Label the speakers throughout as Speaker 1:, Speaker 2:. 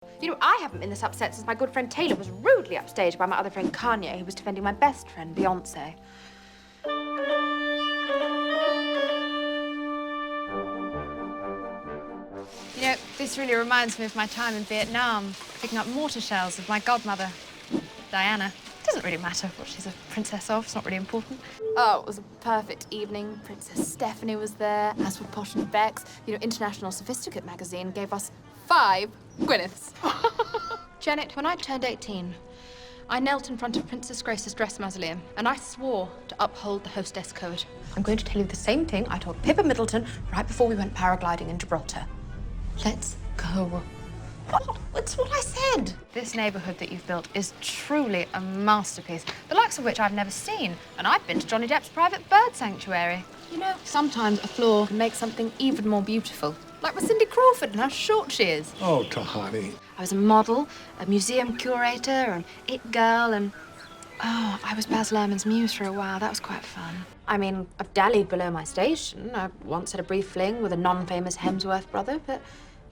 Speaker 1: You know, I haven't been this upset since my good friend Taylor was rudely upstaged by my other friend Kanye, who was defending my best friend, Beyonce.
Speaker 2: You know, this really reminds me of my time in Vietnam, picking up mortar shells with my godmother, Diana. It doesn't really matter what she's a princess of, it's not really important.
Speaker 1: Oh, it was a perfect evening. Princess Stephanie was there, as were Posh and Bex. You know, International Sophisticate magazine gave us 5 Gwyneths. Janet, when I turned 18, I knelt in front of Princess Grace's dress mausoleum, and I swore to uphold the hostess code. I'm going to tell you the same thing I told Pippa Middleton right before we went paragliding in Gibraltar. Let's go. What? It's what I said.
Speaker 2: This neighbourhood that you've built is truly a masterpiece, the likes of which I've never seen. And I've been to Johnny Depp's private bird sanctuary.
Speaker 1: You know, sometimes a flaw can make something even more beautiful. Like with Cindy Crawford and how short she is.
Speaker 3: Oh, Tahani.
Speaker 1: I was a model, a museum curator, an it girl, and I was Baz Luhrmann's muse for a while. That was quite fun. I mean, I've dallied below my station. I once had a brief fling with a non-famous Hemsworth brother, but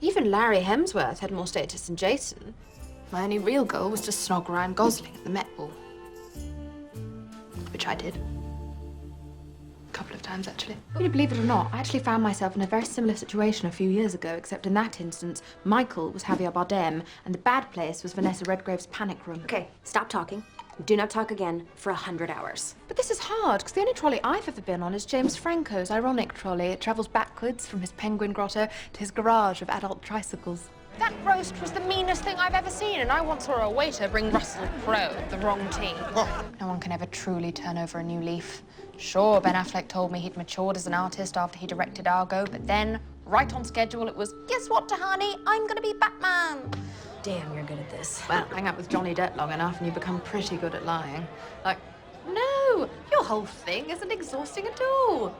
Speaker 1: even Larry Hemsworth had more status than Jason. My only real goal was to snog Ryan Gosling at the Met Ball. Which I did. A couple of times, actually. Will you believe it or not, I actually found myself in a very similar situation a few years ago, except in that instance, Michael was Javier Bardem, and the bad place was Vanessa Redgrave's panic room.
Speaker 4: Okay, stop talking. Do not talk again for 100 hours.
Speaker 1: But this is hard, because the only trolley I've ever been on is James Franco's ironic trolley. It travels backwards from his penguin grotto to his garage of adult tricycles.
Speaker 2: That roast was the meanest thing I've ever seen, and I once saw a waiter bring Russell Crowe, the wrong tea. No one can ever truly turn over a new leaf. Sure, Ben Affleck told me he'd matured as an artist after he directed Argo, but then, right on schedule, it was, guess what, Tahani? I'm gonna be Batman.
Speaker 4: Damn, you're good at this.
Speaker 1: Well, hang out with Johnny Depp long enough and you become pretty good at lying. Like, no, your whole thing isn't exhausting at all.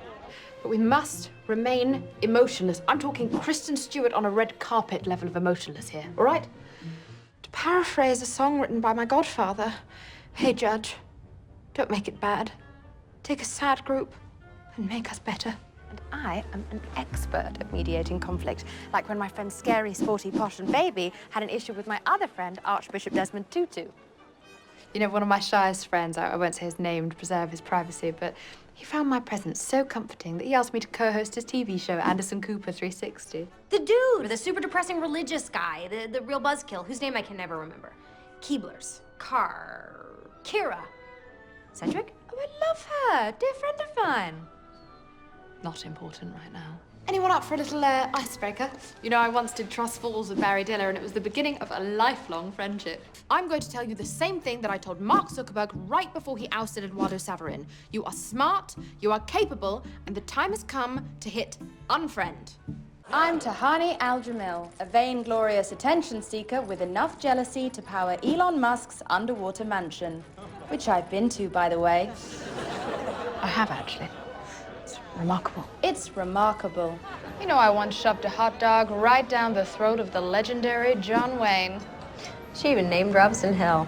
Speaker 1: But we must remain emotionless. I'm talking Kristen Stewart on a red carpet level of emotionless here, all right? To paraphrase a song written by my godfather, hey, Judge, don't make it bad. Take a sad group and make us better. And I am an expert at mediating conflict, like when my friend Scary, Sporty, Posh and Baby had an issue with my other friend, Archbishop Desmond Tutu. You know, one of my shyest friends, I won't say his name to preserve his privacy, but he found my presence so comforting that he asked me to co-host his TV show, Anderson Cooper 360.
Speaker 4: The dude, the super depressing religious guy, the real buzzkill, whose name I can never remember. Keeblers. Kira. Cedric?
Speaker 1: Oh, I love her. Dear friend of mine. Not important right now. Anyone up for a little icebreaker? You know, I once did Trust Falls with Barry Diller, and it was the beginning of a lifelong friendship. I'm going to tell you the same thing that I told Mark Zuckerberg right before he ousted Eduardo Saverin. You are smart, you are capable, and the time has come to hit unfriend.
Speaker 5: I'm Tahani Al-Jamil, a vainglorious attention seeker with enough jealousy to power Elon Musk's underwater mansion, which I've been to, by the way.
Speaker 2: I have, actually. Remarkable.
Speaker 5: It's remarkable.
Speaker 2: You know, I once shoved a hot dog right down the throat of the legendary John Wayne.
Speaker 4: She even name drops in hell.